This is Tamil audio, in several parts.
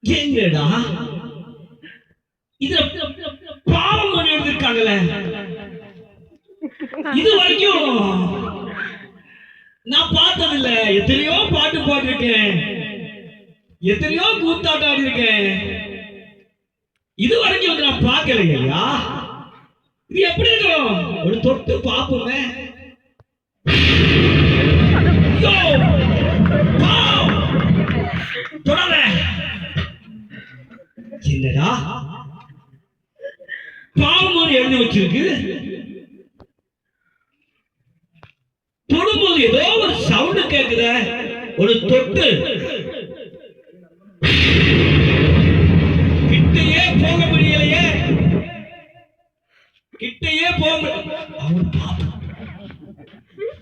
என்னடா இது பாவம் பண்ணி எடுத்திருக்காங்களே. இது வரைக்கும் நான் பார்த்ததில்ல. எத்தனையோ பாட்டு பாடிருக்கேன், எத்தனையோ கூத்தாட்டம் ஆடி இருக்கேன். இது வரைக்கும் நான் பார்க்கலையா. இது எப்படி இருக்கும்? ஒரு தொட்டு பாப்போமே. தொடர என்னடா பாவம் எழுதி வச்சிருக்கு. தொடும்போது ஏதோ ஒரு சவுண்ட் கேக்குத. ஒரு தொட்டு கிட்டையே போக முடியலையே, கிட்டையே போக. அவன் பாப்போம்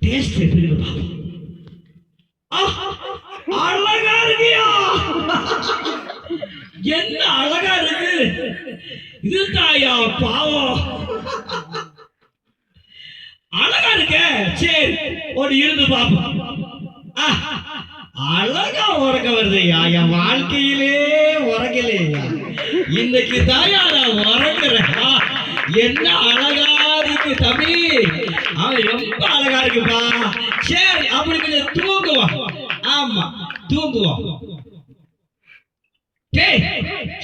டேஸ்ட் எப்படி இருக்கு. அழகா இருக்கியா? என்ன அழகா இருக்கு. இது தாயா பாவம். அழகா இருக்க. சரி ஒரு இருந்து பாப்போம். அழகா உறக்க வருதுயா. என் வாழ்க்கையிலே உறக்கலையா. இன்னைக்கு தாயா நான் உறக்குறேன். என்ன அழகா இருக்கு தம்பி. அவன் ரொம்ப அழகா இருக்குப்பா. சரி அப்படி கொஞ்சம் தூங்குவான். ஆமா தூங்குவான்.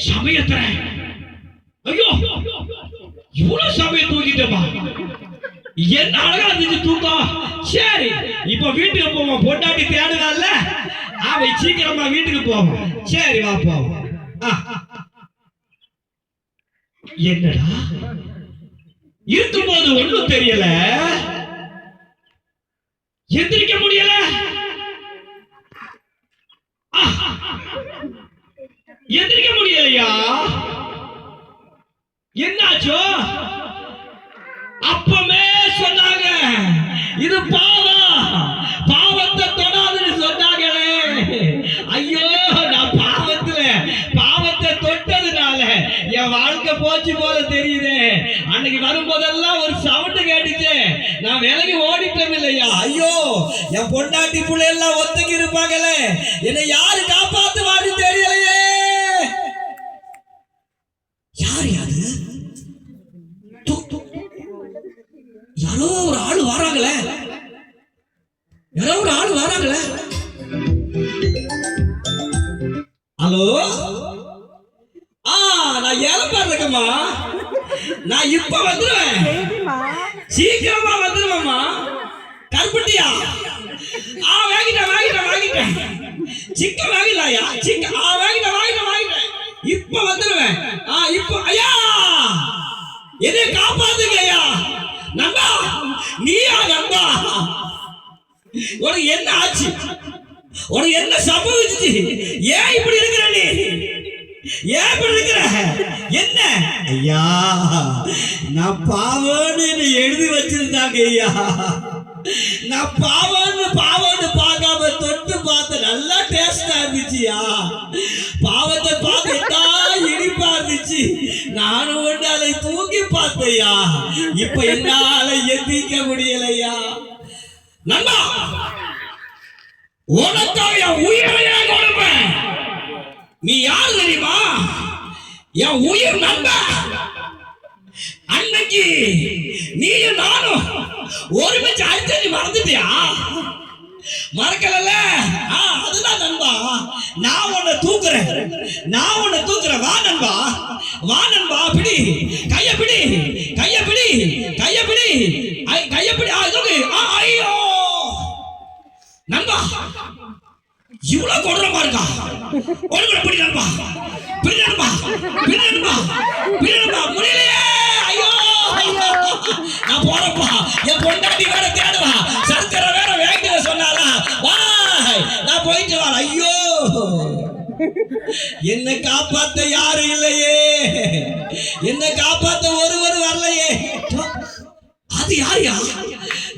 சமயத்துல ஐயோ இவ்வளவு சமயம் தூங்கிட்டமா. என்ன அழகா இருந்துச்சு தூக்கம். சரி இப்ப வீட்டுக்கு போவோம். பொண்டாட்டி தேடுதான்ல, அவன் சீக்கிரமா வீட்டுக்கு போவோம். சரி வா போவோம். என்னடா இருக்கும்போது ஒண்ணும் தெரியல, எந்திரிக்க முடியல. எந்திரிக்க முடியலையா? என்னாச்சோ? அப்பமே சொன்னாங்க இது பாவம், பாவத்தை தொடாதுன்னு சொன்னாங்களே. ஐயோ நான் பாவத்தை தொட்டதுனால என் வாழ்க்கை போச்சு போல தெரியுது. அன்னைக்கு வரும்போதெல்லாம் ஒரு சவுண்ட் கேட்டுச்சு, நான் விலகி ஓடிட்டோம் இல்லையா. ஐயோ என் பொண்டாட்டி புள்ளை எல்லாம் ஒத்துக்கி இருப்பாங்களே, என்னை யாரு காப்பாத்துவாரு தெரியலையே. யாரு யாரு? யாரோ ஒரு ஆளு வராங்களே, யாரோ ஒரு ஆளு வராங்களே. ஹலோ நான் ஏலப்பாடு இருக்கமா. நான் இப்ப வந்துடுவேன், சீக்கிரமா வந்துடுவேம்மா. கருப்பட்டியா வாங்கிட்டேன். சிக்கன் வாங்கிடலாயா? சிக்கன் வாங்கிட்டேன். இப்ப வந்துடுவேன். இப்ப ஐயா என்னை காப்பாத்துங்க ஐயா. நம்பா நீயா நம்பா? உனக்கு என்ன ஆச்சு? உனக்கு என்ன சம்பவிச்சு? ஏன் இப்படி இருக்கிற நீ? ஏன் இப்படி இருக்கிற? என்ன ஐயா நான் பாவன்னு எழுதி வச்சிருந்தாங்க ஐயா. நான் பாவன்னு பார்க்காம தொட்டு பார்த்த நல்லா டேஸ்டா இருந்துச்சியா. பாவத்தை பார்த்துட்டா இனிப்பா இருந்துச்சு. நானும் ஒன்று அதை தூக்கி பார்த்தையா. இப்ப என்னால எந்திரிக்க முடியலையா. நண்பா உனக்காக என் உயிரையே கொடுப்பேன். நீ யாரு தெரியுமா? என் உயிர் நண்பா. அன்னைக்கு நீயும் நானும் ஒருமிச்சு அடிச்சு மறந்துட்டியா? மறக்கல. அதுதான் நண்பா. நான் உன்னை தூக்குறேன். வா நண்பா பிடி. கைய பிடி. ஐயோ நண்பா இவ்வளவு கொடூரமா இருக்கா? ஒழுங்குல பிடி நண்பா. முடியலையே. ஐயோ நான் போறப்பா. என் பொண்டாட்டி வேற தேடுவா. என்ன காப்பாத்த யாரும் இல்லையே, என்ன காப்பாத்த ஒருவர் வரலையே. அது யாரியா?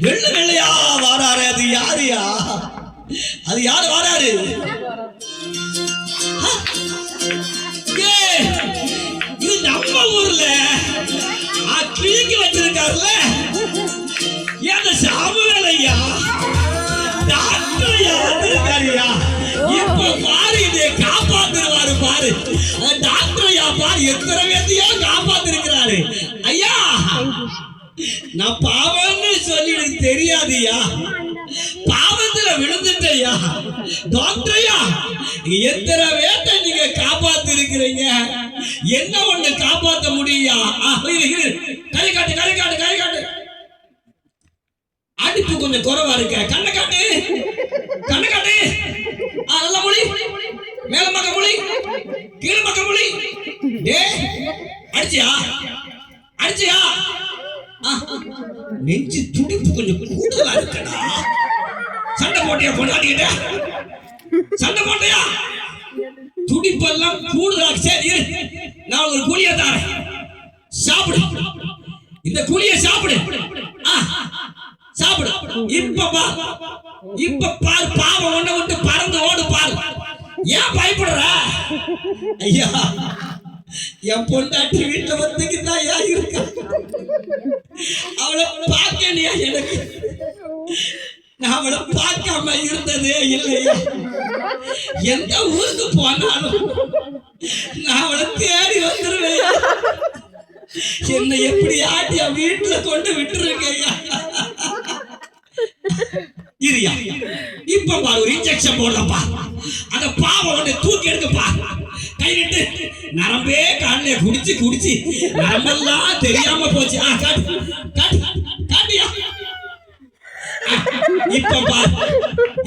வெள்ளை வெள்ளையா வாராரு, அது யாரியா? அது யாரு வாராரு? இது நம்ம ஊர்ல கிளிக்கு வச்சிருக்காருல ஏன் சாமுவேலையா, டாக்டர் ஐயா வந்திருக்காருயா. இப்ப பாரு, இதை காப்பாத்துருவாரு பாரு. டாக்டர் ஐயா பாரு, எத்தனை பேர்த்தையோ காப்பாத்திருக்கிறாரு. ஐயா, நான் பாவம்னு சொல்லி எனக்கு தெரியாதுயா, பாவத்துல விழுந்துட்டேயா. டாக்டர் ஐயா, எத்தனை பேர்த்தை நீங்க காப்பாத்தி இருக்கிறீங்க, என்ன ஒண்ணு காப்பாத்த முடியா? கை காட்டு, கை காட்டு, கை காட்டு. அடிப்பு கொஞ்சம் குறைவா இருக்க, கண்ணை காட்டு, கண்ணை காட்டு. நல்ல மொழி, மேல மக்க மொழி, கீழ மக்க மொழி. அடிச்சியா, அடிச்சியா? நெஞ்சு துடிப்பு கொஞ்சம் கூடுதலா இருக்கடா. சண்டை போட்டியா கொண்டாடிக்கிட்ட? சண்டை போட்டியா? துடிப்பெல்லாம் கூடுதலா. சரி, நான் ஒரு குழிய தரேன், சாப்பிடு. இந்த குழிய சாப்பிடு, சாப்பிடு. இப்ப பாரு, பாவம் ஒண்ண விட்டு பறந்து ஓடு பாரு. ஏன் பயப்படுற? ஐயா, என் பொண்டாட்டி வீட்டுல வந்துக்கிதான் ஐயா இருக்க, அவளை பார்க்கலையா? எனக்கு நான் அவளை பார்க்காம இருந்ததே இல்லையா. எந்த ஊருக்கு போனாலும் நான் அவளை தேடி வந்துருவேன். என்னை எப்படி ஆட்டியா வீட்டுல கொண்டு விட்டுருக்கையா. இருயா, இப்ப பாரு, ஒரு இன்ஜெக்ஷன் போடலப்பா. அந்த பாவம் ஒண்ணு தூக்கி எடுக்கப்பா. கை விட்டு நரம்பே காலையில குடிச்சு குடிச்சு நரம்பெல்லாம் தெரியாம போச்சு. காட்டு காட்டு காட்டியா. இப்ப பாரு,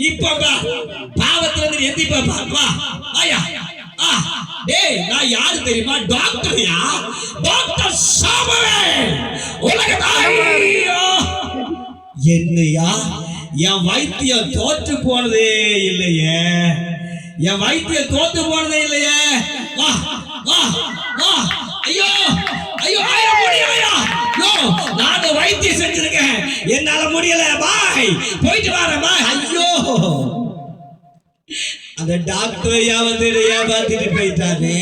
இப்ப பாவத்துல இருந்து எந்திப்பா பாரு. வா ஆயா. டேய், நான் யாரு தெரியுமா? டாக்டர்யா, டாக்டர் சாமுவேல். உலகதாயோ என்னையா, என் வைத்தியம் தோற்று போனதே இல்லையே, என் வைத்தியம் தோற்று போனதே இல்லையே. வா வா வா. ஐயோ ஐயோ, ஐயோ முடியலையா? நான் வைத்தியம் செஞ்சிருக்கேன், என்னால முடியல. பாய், போயிட்டு வரேன் பாய். ஐயோ, அந்த டாக்டர் ஐயா வந்து ஏமாத்திட்டு போயிட்டானே.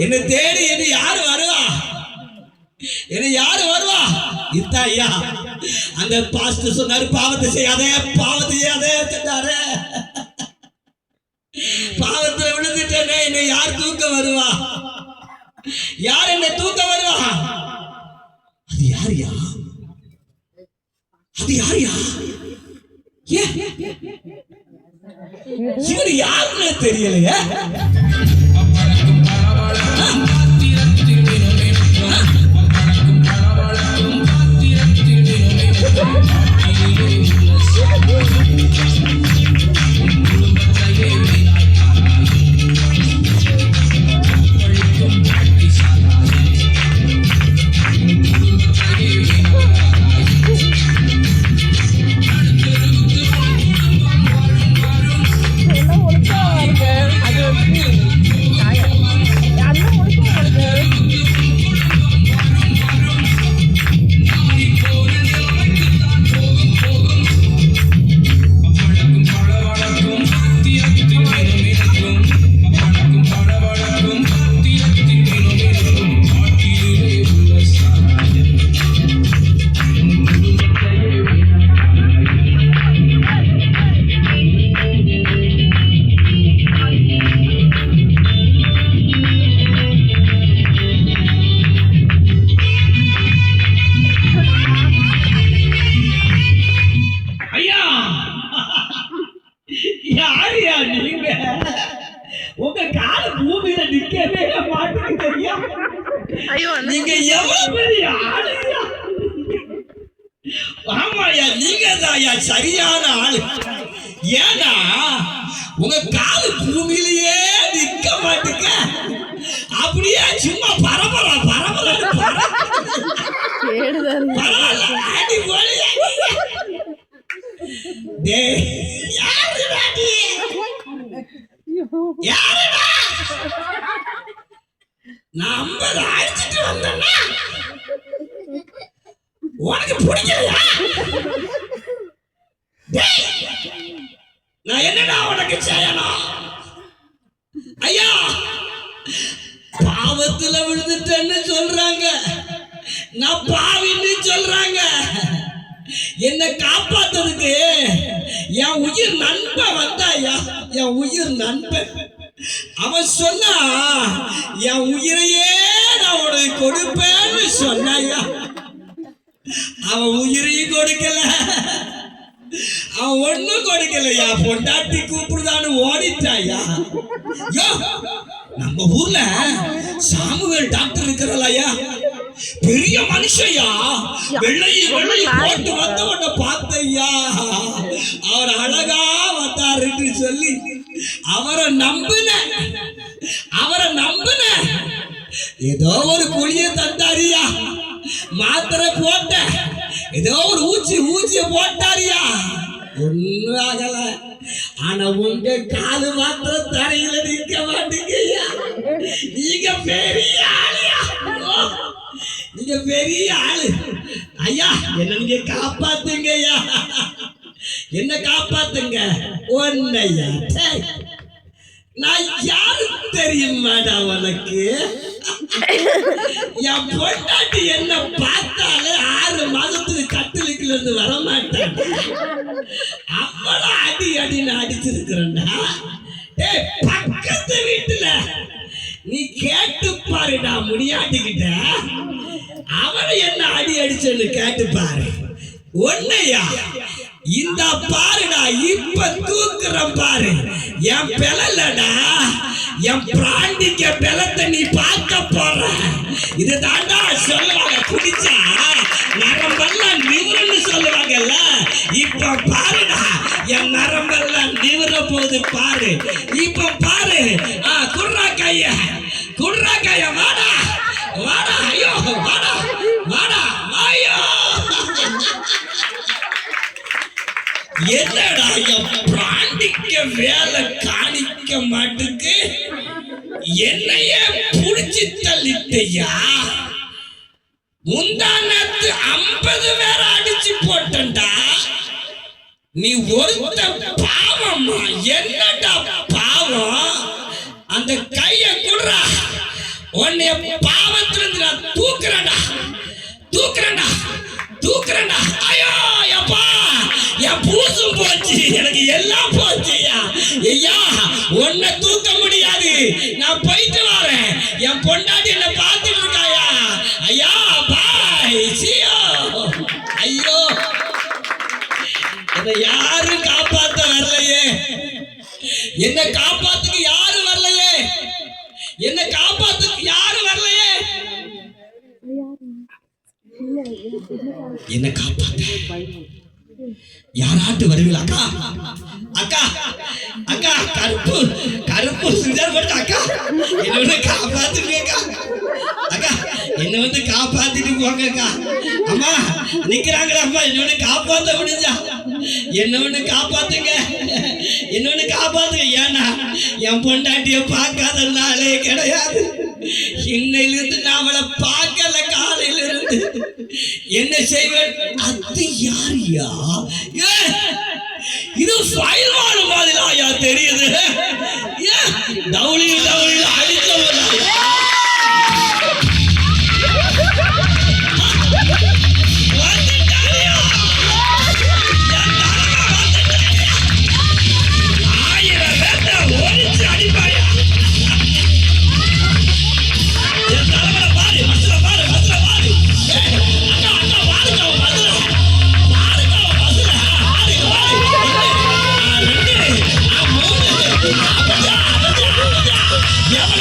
என்ன தேடி என்ன யாரு வருவா? என்ன யாரு வருவா? இத்தா ஐயா, அந்த பாஸ்டர் சொன்னாரு, பாவத்தை செய்யாதே, பாவத்தை செய்யாதே சொன்னாரு. பாவத்துல விழுந்துட்டேனே, என்ன யார் தூக்க வருவா? யார் என்ன தூக்க வருவா? அது யாரியா? அது யாரியா? இவரு யாருன்னு தெரியலையே. உங்க கால பூமியில நிக்கவே மாட்டேங்குது. நீங்க எவ்வளவு பெரிய ஆளுயா? ஆமாயா, நீங்க தான் சரியான ஆளு. ஏன்னா உங்க கால பூமியிலேயே நிக்க மாட்டுக்க, அப்படியே சும்மா பரபர பரபர யாரு நான் 50 அடிச்சுட்டு வந்தேன்னா உனக்கு பிடிக்கலையா? நான் என்னடா உனக்கு செய்யணும்? ஐயா, பாவத்துல விழுந்துட்டேன்னு சொல்றாங்க, நான் பாவின்னு சொல்றாங்க. என்ன காப்பாத்துறதுக்கு என் உயிர் நண்பன் வந்தாயா, என் உயிர் நண்பன். அவன் சொன்னா என் உயிரையே நான் உனக்கு கொடுப்பேன்னு சொன்னாயா. அவன் உயிரையும் கொடுக்கல, அவன் ஒண்ணும் கொடுக்கலையா. பொண்டாட்டி கூப்பிடுதான்னு ஓடிட்டாயா. நம்ம ஊர்ல சாமுவேல் டாக்டர் இருக்கிறாயா, பெரிய மனுஷையா, வெள்ளையும் போட்டு வந்தவன பார்த்தையா. அவர் அழகா வந்தாருன்னு சொல்லி அவரை நம்பின, ஏதோ ஒரு குழிய தந்தாரியா, மாத்திரை போட்ட, ஏதோ ஒரு ஊசிய போட்டாரியா, ஒன்னும் ஆகல. ஆனா உங்க காலு மாத்திரம் தரையில நிக்க மாட்டீங்கய்யா. நீங்க பெரிய ஆளியா, நீங்க பெரிய ஆளு ஐயா. என்ன நீங்க காப்பாத்துங்க ஐயா, என்ன காப்பாத்துங்க. ஒன்னையா நான் யாரு தெரியுமாடா உனக்கு? என் பொண்டாட்டி என்ன பார்த்தாலே 6 மாதத்துக்கு கட்டிலுக்குல இருந்து வர மாட்டேன். அவ்வளவு அடின்னு அடிச்சிருக்கிறேன்டா. பக்கத்து வீட்டுல நீ கேட்டு பாருடா, முடியாட்டிக்கிட்ட அவனை என்ன அடிச்சன்னு கேட்டு பாரு. ஒன்னையா இந்த பாருடா, இப்ப தூக்குறேன் பாரு. என் பிளலடா, என் பிராண்டிக்க பிளத்தை நீ பார்க்க போற. இதுதான்டா சொல்லுவாங்க, குடிச்சா நரம்பெல்லாம் நிவரன்னு சொல்லுவாங்கல்ல. இப்ப பாருடா, என் நரம்பெல்லாம் நிவர போகுது பாரு. இப்ப பாரு. குர்ரா கைய வாடா வாடா, ஐயோ வாடா வாடா, ஐயோ. என்னடா என் பிராண்டிக்க வேலை காணிக்க மாட்டுக்கு, என்னையே புடிச்சு தள்ளிட்டையா. முந்தானத்து 50 பேரை அடிச்சு போட்டா. நீ ஒருத்த பாவமா? என்னடா பாவம்? அந்த கைய குடுறா, உன்னை பாவத்திலிருந்து நான் தூக்குறேன்டா. ஐயோ அப்பா, என் பூசும் போச்சு, எனக்கு எல்லாம் போச்சுயா. ஐயா, உன்னை தூக்க முடியாது, நான் போயிட்டு வரேன். என் பொண்டாட்டி என்ன பார்த்துட்டு இருக்காயா. ஐயா பாய், சியோ. ஐயோ, என்னை யாரும் காப்பாத்த வரலையே, என்ன காப்பாத்துக்கு யாரும் வரலையே, என்ன காப்பாத்துக்கு யாரும் வரலையே. என்ன காப்பாத்த யாராட்டு வருவீங்களா? அக்கா அக்கா அக்கா, கருப்பு சுடிதார் போட்டு அக்கா என்ன காப்பாத்துங்க அக்கா, என்ன காப்பாத்திட்டு போங்க அக்கா. அம்மா நிக்கிறாங்களா அம்மா, என்ன காப்பாத்த முடிஞ்சா என்ன காப்பாத்துங்க, என்ன காப்பாத்துங்க. ஏன்னா என் பொண்டாட்டிய பார்க்காத நாளே கிடையாது. இன்னையிலிருந்து நான் அவளை பார்க்கல, காலையில இருந்து. என்ன செய்வேன்? அது யாரியா? இது ஃபைல்வால் மாதிரியா தெரியுது. டவுளி அடிச்சவரா? Yeah.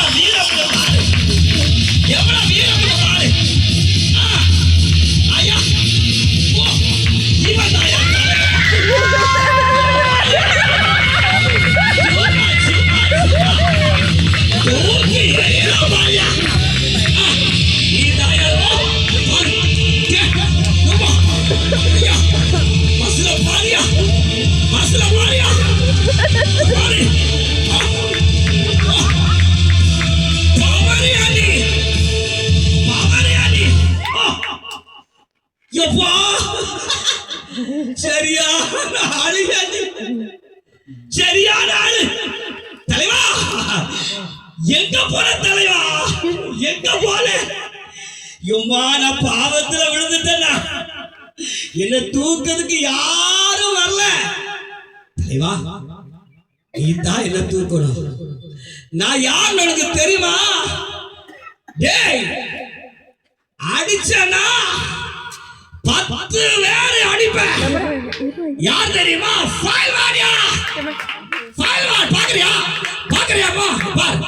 சரியான ஆளு, சரியான ஆளு. தலைவா எங்க போன தலைவா, எங்க போன? எம்மா நான் பாவத்துல விழுந்துட்டேன்னா என்ன தூக்கிறதுக்கு யாரும் வரல. தலைவா நீ தான் என்ன தூக்கணும். நான் யார் உனக்கு தெரியுமா? டேய் அடிச்சனா 10 வேற அடிப்பேன். யார் தெரியுமா? ஃபைல்வாடியா, ஃபைல்வாட். பாக்குறியா பாக்குறியா? பாரு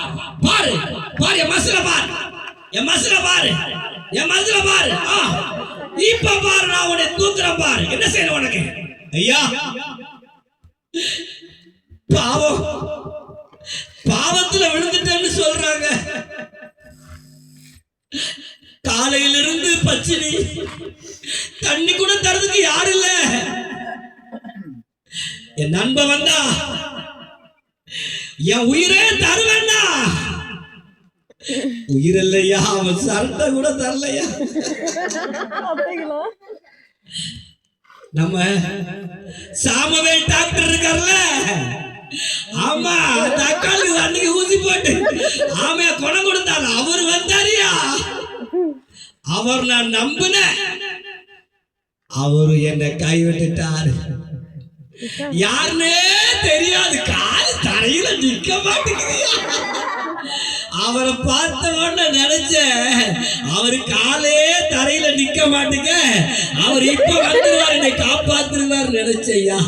பாரு பாரு, என் மசில பாரு, என் மசில பாரு, என் மசில பாரு. இப்ப பாரு நான் உன்னை தூக்குறேன் பாரு. என்ன செய்யணும் உனக்கு? ஐயா பாவம், பாவத்துல விழுந்துட்டேன்னு சொல்றாங்க. காலையிலிருந்து பச்சினி, தண்ணி கூட தரதுக்கு யாரு இல்ல. என் நண்பன் வந்தா என் உயிரே தருவேன்னா, உயிர் இல்லையா, அவன் சண்டை கூட தரலையா. நம்ம சாமவேல் டாக்டர் இருக்கார்ல, ஆமா தக்காளி அன்னைக்கு ஊசி போட்டு ஆமையா குணம் கொடுத்தாரு. அவர் வந்தாரியா, அவர் நான் நம்பினேன், அவரு என்னை கைவிட்டுட்டாரு. யாருன்னே தெரியாது, கால் தரையில நிக்க மாட்டேங்குதியா. அவரை பார்த்த உடனே நினைச்சேன் அவரு காலே தரையில நிக்க மாட்டேங்க, அவர் இப்ப வந்துருவார் என்னை காப்பாத்துருவார் நினைச்சையா.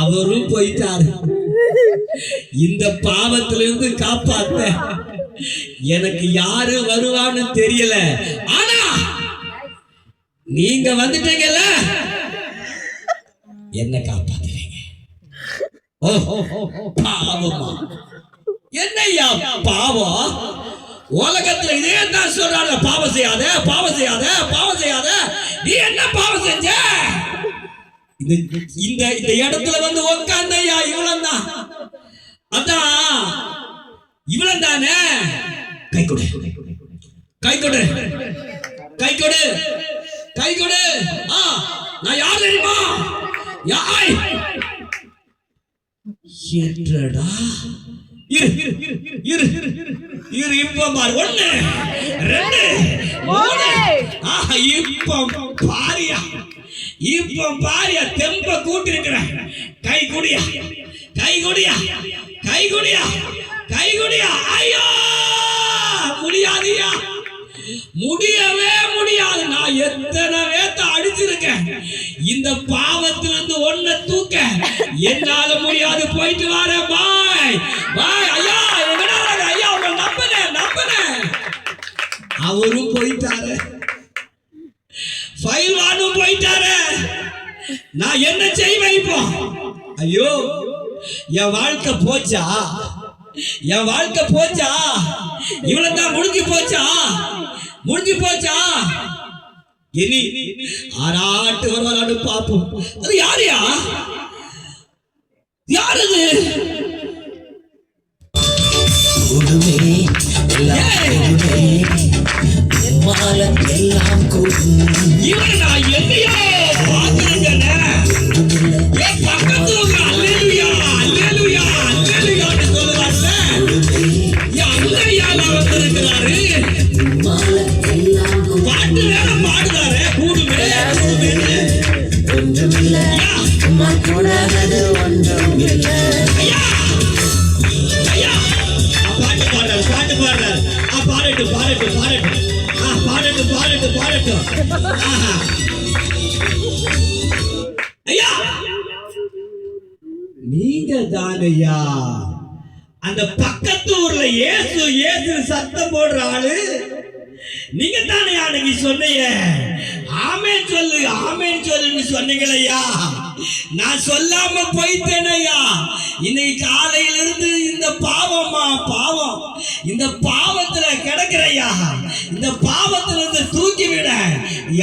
அவரும் போயிட்டாரு. இந்த பாவத்திலிருந்து காப்பாத்த எனக்கு யாரு வருவான்னு தெரியல. ஆனா நீங்க வந்துட்டீங்கல்ல, என்ன காப்பாத்துறீங்க. பாவமா? என்னையா பாவம்? உலகத்துல இதே தான் சொல்றாங்க, பாவம் செய்யாத, பாவம் செய்யாத, பாவம் செய்யாத. நீ என்ன பாவம் செஞ்ச? இந்த இடத்துல வந்து உட்கார்ந்தையா இவ்வளவு தான். அதான் இவ்வளவு தானே. கை கொடு, கை கொடு, கை கொடு, கை கொடு. நான் யார் தெரியுமா? யாய் என்றடா. இரு இரு இரு, இப்ப பாரு. 1 2 3. இப்ப பாரியா, இப்ப பாரியா தெம்ப கூட்டி இருக்கிறேன். கை குடியா, கை குடியா, கை குடியா, கை குடியா. ஐயோ முடியாதியா, முடியவே முடியாது. நான் எத்தனை வேத்த அடிச்சிருக்கேன். இந்த பாவத்திலிருந்து ஒன்ன தூக்க என்னால முடியாது. போயிட்டு வர. பாய் பாய். ஐயா ஐயா, உங்களை நம்பினேன் நம்பினேன். அவரும் போயிட்டாரு, ஃபைல்வானும் போயிட்டாரு. நான் என்ன செய்வேன் இப்போ? ஐயோ என் வாழ்க்கை போச்சா, என் வாழ்க்கை போச்சா, இவ்வளவு தான் முடிஞ்சு போச்சா, முடிஞ்சு போச்சா. இனி ஆராட்டு வருவாராடு பாப்போம். அது யாரையா, யாரது? இவன் நான் என்னையா பார்க்கிறேன். பக்கத்து அல்லேலூயா அல்லேலூயா அல்லேலூயான்னு சொல்லுவாங்க. அங்கையால வந்திருக்கிறாரு, பாட்டு வேற பாடுறாரு. கூடுமே ஒன்றுமில்லை, கூடாதது ஒன்றுமில்லை. ஐயா ஐயா, பாட்டு பாடுறாரு, பாட்டு பாடுறாரு. பாடட்டு பாடட்டு பாடட்டு, பாடட்டு பாடட்டு பாடட்டு. ஐயா நீங்க தானையா அந்த பக்கத்து ஊர்ல இயேசு இயேசு சத்தம் போடுற ஆளு? நீங்க தானே அன்னைக்கு சொன்னீங்க, ஆமென் சொல்லு ஆமென் சொல்லுன்னு சொன்னீங்களையா. நான் சொல்லாம போயிட்டேனையா. இன்னைக்கு காலையிலிருந்து இந்த பாவமா பாவம், இந்த பாவத்துல கிடக்குறையா. இந்த பாவத்திலிருந்து தூக்கி விட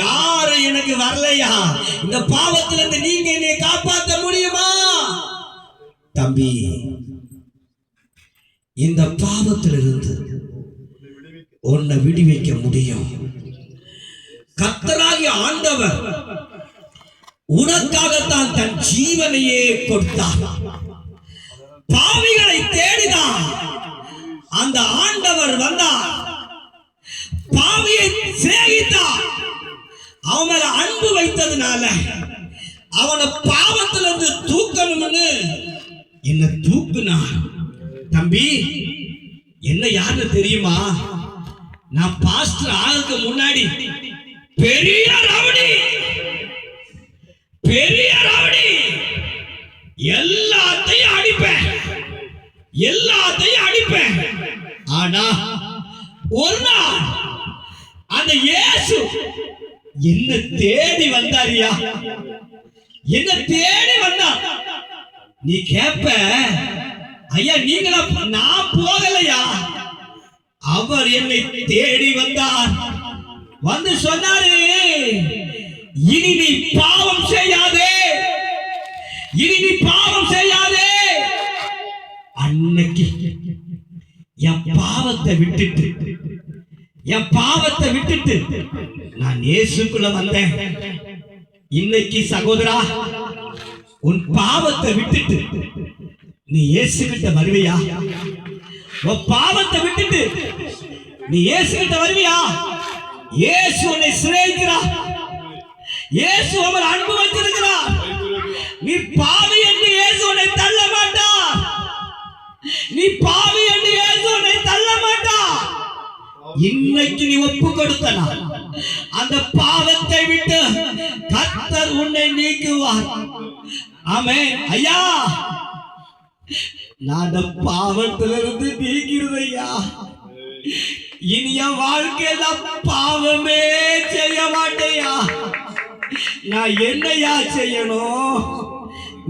யாரும் எனக்கு வரலையா. இந்த பாவத்திலிருந்து நீங்க என்னை காப்பாற்ற முடியுமா? தம்பி, இந்த பாவத்திலிருந்து உன்னை விடுவிக்க முடியும். கர்த்தராகிய ஆண்டவர் உனக்காகத்தான் தன் ஜீவனையே கொடுத்தார். பாவிகளை தேடினார். அந்த ஆண்டவர் வந்தார், பாவியை சிநேகித்தார். அவன் மேல அன்பு வைத்ததுனால அவனை பாவத்திலிருந்து தூக்கணும்னு என்ன தூக்குனார். தம்பி, என்ன யாருன்னு தெரியுமா? நான் பாஸ்டர் ஆளுக்கு முன்னாடி பெரிய ரவுடி, பெரிய ரவுடி, எல்லாத்தையும் அடிப்பேன், எல்லாத்தையும் அடிப்பேன். ஆனா ஒரு நாள் அந்த இயேசு என்ன தேடி வந்தாரியா, என்ன தேடி வந்தார். நீ கேப்ப, ஐயா நீங்களா? நான் போகலையா, அவர் என்னை தேடி வந்தார். வந்து சொன்னாரு, இனி நீ பாவம் செய்யாதே, இனி நீ பாவம் செய்யாதே. அன்னைக்கு என் பாவத்தை விட்டுட்டு, என் பாவத்தை விட்டுட்டு நான் இயேசுக்குள்ள வந்தேன். இன்னைக்கு சகோதரா, உன் பாவத்தை விட்டுட்டு நீ இயேசு கிட்ட வருவியா? உன் பாவத்தை விட்டுட்டு நீ இயேசு கிட்ட வருவியா? இயேசு உன்னை சிநேகிக்கிறார். இயேசு அவன் அன்பு வச்சிருக்கிறார். நீ பாவி என்று இயேசு உன்னை தள்ள மாட்டார். நீ பாவி என்று இயேசு உன்னை தள்ள மாட்டார். இன்னைக்கு நீ ஒப்பு கொடுத்தனா அந்த பாவத்தை விட்டு கர்த்தர் உன்னை நீக்குவார். ஆமென். ஐயா, நான் அந்த பாவத்திலிருந்து நீக்கிறது ஐயா. இனி என் வாழ்க்கையில பாவமே செய்ய மாட்டேயா. நான் என்னையா செய்யணும்?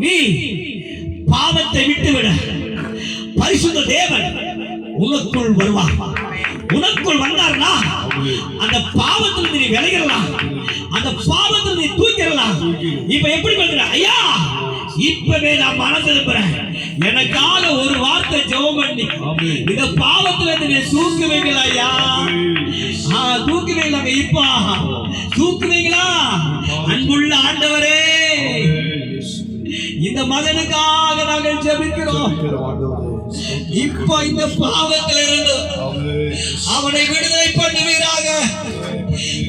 நீ பாவத்தை விட்டுவிட, பரிசுத்த தேவன் உனக்குள் வருவார். உனக்குள் வந்தார்னா அந்த பாவத்தில் நீ விளையிடலாம், அந்த பாவத்தில் நீ தூக்கிடலாம். இப்ப எப்படி பண்ற? ஐயா, இப்பவே நான் மனசு இருப்பேன், எனக்காக ஒரு வார்த்தை ஜெபம் பண்ணி இந்த பாவத்துல நீ தூக்குவீங்களா? ஐயா, தூக்குவீங்களா? இப்ப தூக்குவீங்களா? அன்புள்ள ஆண்டவரே, இந்த மகனுக்காக நாங்கள் ஜெபிக்கிறோம். இப்ப இந்த பாவத்தில் இருந்து அவனை விடுதலை பண்ணுவீராக.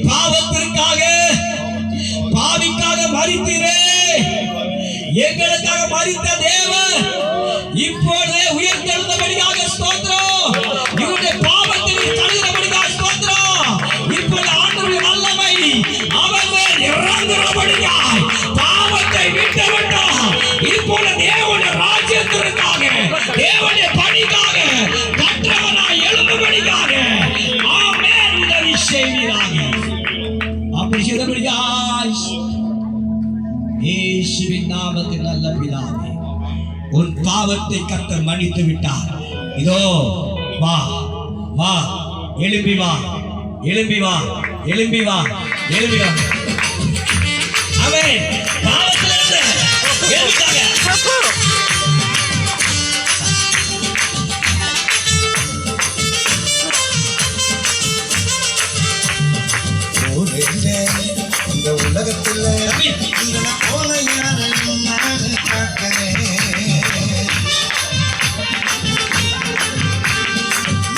பாவத்திற்காக, பாவிக்காக மரித்தீரே, எங்களுக்காக மரித்த தேவன் இப்பொழுதே உயிர்த்தெழுந்தபடியாக ஸ்தோத்திரம். இவருடைய பாவத்தை தடுக்கிறபடியாக ஸ்தோத்திரம். இப்பொழுது ஆண்டவருடைய வல்லமை அவன் மேல் இறங்குகிறபடியாய் பாவத்தை விட்டுவிட்டோம். இப்பொழுது தேவனுடைய ராஜ்யத்திற்காக, தேவனுடைய பணிக்காக கற்றவனாய் எழும்பும்படியாக ஆமென் உதவி செய்வீராக. அப்படி செய்தபடியாய் இயேசுவின் நாமத்தில் நல்ல பிதாவே, உன் பாவத்தை கர்த்தர் மன்னித்து விட்டார். இதோ வா, வா, எழும்பி வா, எழும்பி வா, எழும்பி வா, எழும்பி வா. ஆமென். பாவத்திலிருந்து எழும்பிட்டாங்க. இந்த உலகத்துல உங்களை போல யாரையும் நான் பார்க்கிறேன்.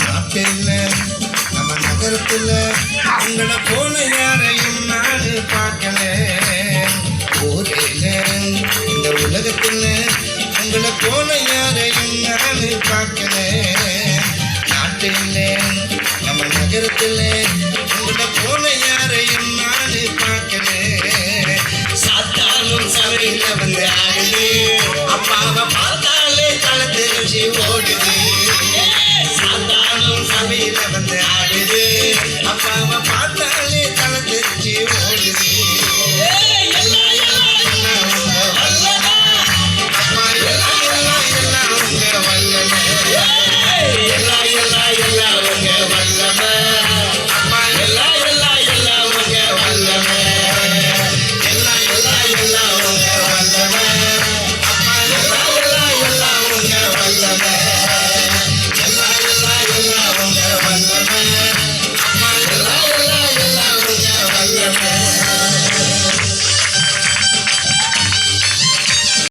நாட்டில் நம்ம நகரத்துல உங்களை போல யாரையும் நான் பார்க்கல. ஊரில் இந்த உலகத்துல உங்களை போல யாரையும் நான் பார்க்கல. நாட்டில் நம்ம நகரத்துல உங்களை போல யாரையும் நான் பார்க்கல. சாத்தானும் சபையில வந்து ஆடுது.